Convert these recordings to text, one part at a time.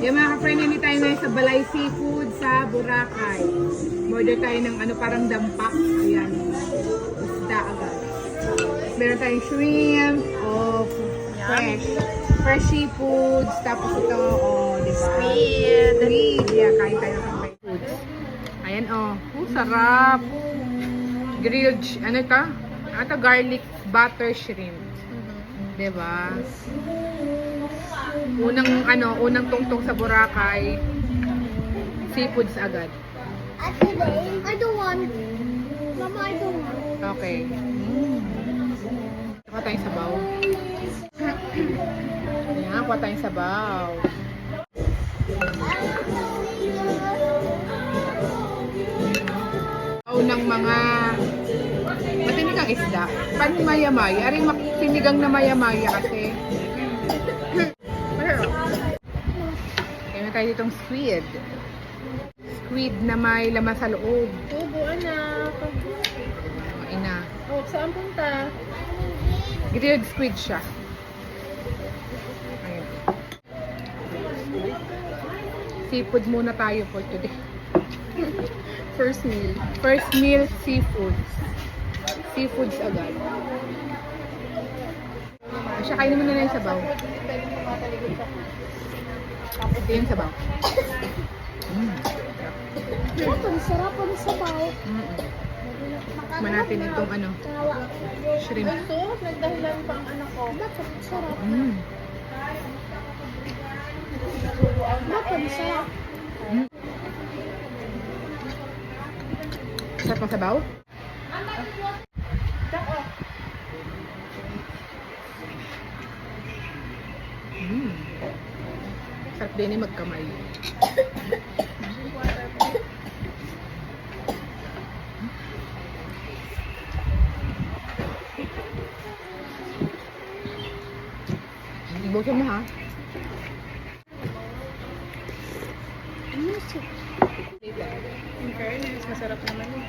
Yung mga ka-friend, hindi tayo ngayon sa Balay Seafood sa Boracay. Order tayo ng ano, parang dampak. Ayan. Isda agad. Meron tayong shrimp, fresh. Fresh seafoods. Tapos ito, diba? Squid. Squid. Yeah, kain tayo ng fresh foods. Ayan, sarap. Grilled, ano ito? Ito, garlic butter shrimp. Diba? Unang tungtong sa Boracay, seafoods agad. I don't want. Mama, I don't want. Okay. Kuha tayong sabaw. Ayan, kuha tayong sabaw. Ng mga matinigang isda. Panmaya-maya. Aring sinigang na maya-maya kasi. Kaya tayo ditong squid. Squid na may laman sa loob. Tubo, anak. Ina. Oh, saan punta? Grilled squid siya. Ayan. Seafood muna tayo for today. First meal. First meal, seafoods. Seafoods agad. Siya, kainin mo na lang yung sabaw. Ito yung sabaw. Sarap ang sabaw. Tikman natin itong shrimp. Gusto, nagdahilan pa ang anak ko. Bakit sarap? Bakit sarap? Sarap ang sabaw? Sarap din yung magkamay. Ibusin mo ha. In fairness, masarap naman yung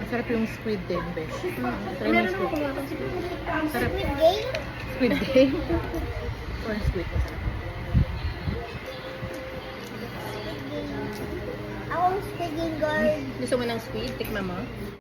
Masarap yung squid din, besh. Try mo yung meron ako squid. kumakang squid. Sarap. Squid game? Squid game. Or squid. Ako squid game guard. Gusto mo ng squid? Tikman mo.